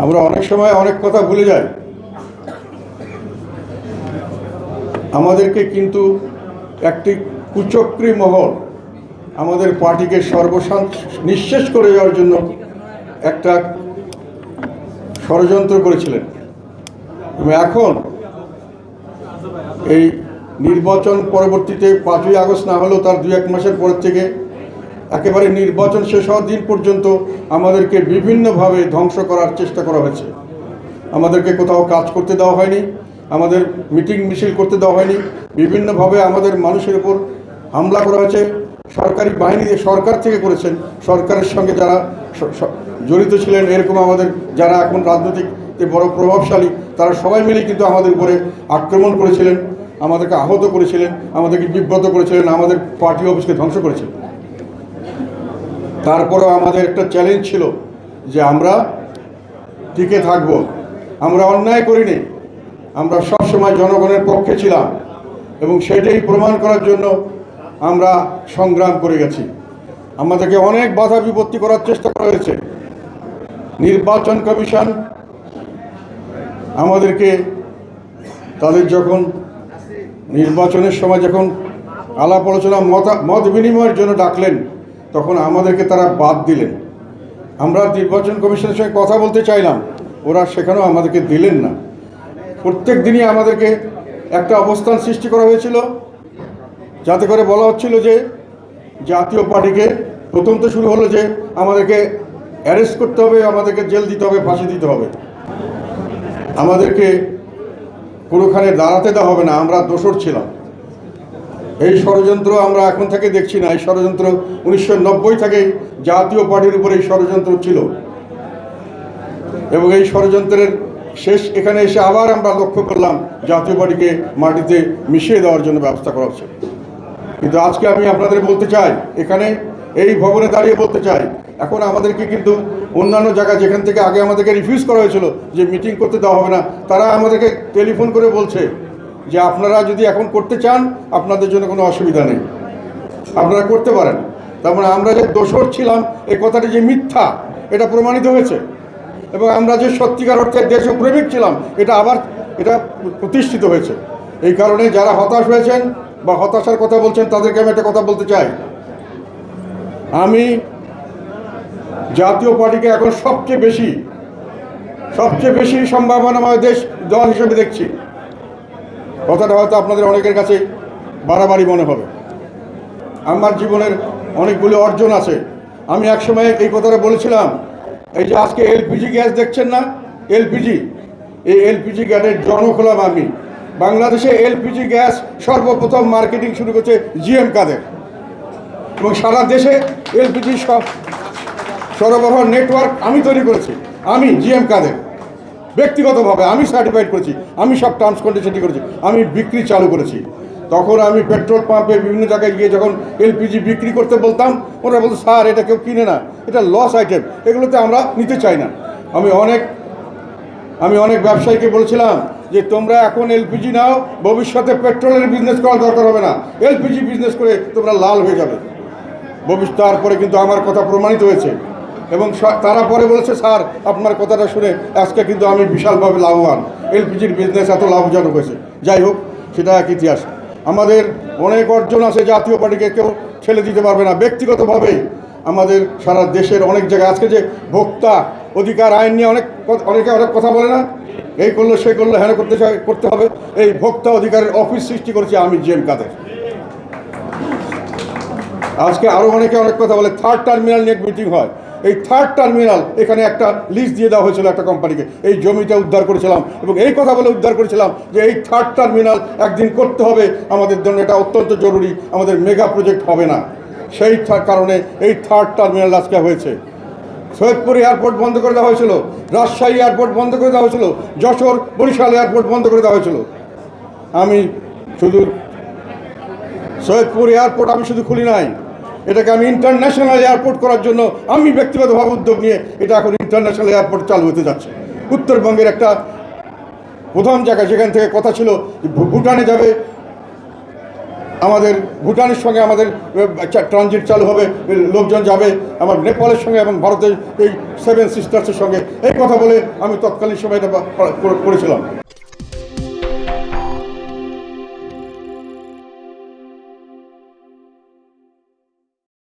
আমরা অনেক সময় অনেক কথা ভুলে যাই। আমাদেরকে কিন্তু একটি কুচক্রী মহল আমাদের পার্টিকে সর্বশান্ত নিঃশেষ করে যাওয়ার জন্য একটা ষড়যন্ত্র করেছিলেন। এবং এখন এই নির্বাচন পরবর্তীতে 5ই আগস্ট না হলেও তার 2-1 মাসের পর থেকে একেবারে নির্বাচন শেষ হওয়ার দিন পর্যন্ত আমাদেরকে বিভিন্নভাবে ধ্বংস করার চেষ্টা করা হয়েছে। আমাদেরকে কোথাও কাজ করতে দেওয়া হয়নি, আমাদের মিটিং মিছিল করতে দেওয়া হয়নি, বিভিন্নভাবে আমাদের মানুষের উপর হামলা করা হয়েছে। সরকারি বাহিনী সরকার থেকে করেছেন, সরকারের সঙ্গে যারা জড়িত ছিলেন এরকম আমাদের যারা এখন রাজনৈতিকতে বড় প্রভাবশালী তারা সবাই মিলে কিন্তু আমাদের উপরে আক্রমণ করেছিলেন, আমাদেরকে আহত করেছিলেন, আমাদেরকে বিব্রত করেছিলেন, আমাদের পার্টি অফিসকে ধ্বংস করেছিলেন। তারপরেও আমাদের একটা চ্যালেঞ্জ ছিল যে আমরা টিকে থাকব, আমরা অন্যায় করিনি, আমরা সবসময় জনগণের পক্ষে ছিলাম এবং সেটাই প্রমাণ করার জন্য আমরা সংগ্রাম করে গেছি। আমাদেরকে অনেক বাধা বিপত্তি করার চেষ্টা করা হয়েছে। নির্বাচন কমিশন আমাদেরকে তাদের যখন নির্বাচনের সময় যখন আলাপ আলোচনা মত বিনিময়ের জন্য ডাকলেন তখন আমাদেরকে তারা বাদ দিলেন। আমরা নির্বাচন কমিশনের সঙ্গে কথা বলতে চাইলাম, ওরা সেখানেও আমাদেরকে দিলেন না। প্রত্যেক দিনই আমাদেরকে একটা অবস্থান সৃষ্টি করা হয়েছিল, যাতে করে বলা হচ্ছিল যে জাতীয় পার্টিকে প্রথম তো শুরু হলো যে আমাদেরকে অ্যারেস্ট করতে হবে, আমাদেরকে জেল দিতে হবে, ফাঁসি দিতে হবে, আমাদেরকে কোনোখানে দাঁড়াতে দেওয়া হবে না, আমরা দোষর ছিলাম। এই ষড়যন্ত্র আমরা এখন থেকে দেখছি না, এই ষড়যন্ত্র 1990 থেকে জাতীয় পার্টির উপরে এই ষড়যন্ত্র ছিল এবং এই ষড়যন্ত্রের শেষ এখানে এসে আবার আমরা লক্ষ্য করলাম জাতীয় পার্টিকে মাটিতে মিশিয়ে দেওয়ার জন্য ব্যবস্থা করা হচ্ছে। কিন্তু আজকে আমি আপনাদের বলতে চাই, এখানে এই ভবনে দাঁড়িয়ে বলতে চাই, এখন আমাদেরকে কিন্তু অন্যান্য জায়গায় যেখান থেকে আগে আমাদেরকে রিফিউজ করা হয়েছিল যে মিটিং করতে দেওয়া হবে না, তারা আমাদেরকে টেলিফোন করে বলছে যে আপনারা যদি এখন করতে চান আপনাদের জন্য কোনো অসুবিধা নেই, আপনারা করতে পারেন। তার মানে আমরা যে দোষর ছিলাম এই কথাটি যে মিথ্যা এটা প্রমাণিত হয়েছে এবং আমরা যে সত্যিকার অর্থে দেশপ্রেমিক ছিলাম এটা প্রতিষ্ঠিত হয়েছে। এই কারণে যারা হতাশ হয়েছেন বা হতাশার কথা বলছেন তাদেরকে আমি একটা কথা বলতে চাই, আমি জাতীয় পার্টিকে এখন সবচেয়ে বেশি সম্ভাবনাময় দল হিসেবে দেখছি। কথাটা হয়তো আপনাদের অনেকের কাছে বাড়াবাড়ি মনে হবে। আমার জীবনের অনেকগুলো অর্জন আছে। আমি একসময় এই কথাটা বলেছিলাম, এই যে আজকে এলপিজি গ্যাস দেখছেন না, এই এলপিজি গ্যাসের জনক হলাম আমি। বাংলাদেশে এলপিজি গ্যাস সর্বপ্রথম মার্কেটিং শুরু করছে জিএম কাদের এবং সারা দেশে এলপিজি সরবরাহ নেটওয়ার্ক আমি তৈরি করেছি, আমি জিএম কাদের ব্যক্তিগতভাবে আমি সার্টিফাইড করেছি, আমি সব টার্মস কন্ডিশন করেছি, আমি বিক্রি চালু করেছি। তখন আমি পেট্রোল পাম্পে বিভিন্ন জায়গায় গিয়ে যখন এলপিজি বিক্রি করতে বলতাম ওরা বলতো স্যার এটা কেউ কিনে না, এটা লস আইটেম, এগুলোতে আমরা নিতে চাই না। আমি অনেক ব্যবসায়ীকে বলেছিলাম যে তোমরা এখন এলপিজি নাও, ভবিষ্যতে পেট্রোলের বিজনেস করার দরকার হবে না, এলপিজি বিজনেস করে তোমরা লাল হয়ে যাবে। তারপরে কিন্তু আমার কথা প্রমাণিত হয়েছে এবং তারা পরে বলেছে স্যার আপনার কথাটা শুনে আজকে কিন্তু আমি বিশালভাবে লাভবান, এলপিজির বিজনেস এত লাভজনক হয়েছে। যাই হোক, সেটা এক ইতিহাস। আমাদের অনেক অর্জন আছে, জাতীয় পার্টিকে কেউ ঠেলে দিতে পারবে না। ব্যক্তিগতভাবে আমাদের সারা দেশের অনেক জায়গায় আজকে যে ভোক্তা অধিকার আইন নিয়ে অনেকে অনেক কথা বলে না, এই করলো সে করলো, হ্যাঁ করতে হবে, এই ভোক্তা অধিকারের অফিস সৃষ্টি করেছি আমি জিএম কাদের। আজকে আরও অনেকে অনেক কথা বলে, 3rd টার্মিনাল নিয়ে মিটিং হয়, এই 3rd টার্মিনাল এখানে একটা লিস্ট দিয়ে দেওয়া হয়েছিল একটা কোম্পানিকে, এই জমিটা উদ্ধার করেছিলাম এবং এই কথা বলে উদ্ধার করেছিলাম যে এই 3rd টার্মিনাল একদিন করতে হবে, আমাদের জন্য এটা অত্যন্ত জরুরি, আমাদের মেগা প্রজেক্ট হবে না। সেই কারণে এই 3rd টার্মিনাল আজকে হয়েছে। সৈয়দপুর এয়ারপোর্ট বন্ধ করে দেওয়া হয়েছিল, রাজশাহী এয়ারপোর্ট বন্ধ করে দেওয়া হয়েছিল, যশোর বরিশাল এয়ারপোর্ট বন্ধ করে দেওয়া হয়েছিল। আমি শুধু সৈয়দপুর এয়ারপোর্ট আমি শুধু খুলি নাই, এটাকে আমি ইন্টারন্যাশনাল এয়ারপোর্ট করার জন্য আমি ব্যক্তিগতভাবে উদ্যোগ নিয়ে এটা এখন ইন্টারন্যাশনাল এয়ারপোর্ট চালু হতে যাচ্ছে। উত্তরবঙ্গের একটা প্রথম জায়গা যেখান থেকে কথা ছিল ভুটানে যাবে আমাদের ভুটানের সঙ্গে আমাদের ট্রানজিট চালু হবে, লোকজন যাবে আমার নেপালের সঙ্গে এবং ভারতের এই 7 সিস্টার্সের সঙ্গে, এই কথা বলে আমি তৎকালীন সময় এটা করেছিলাম।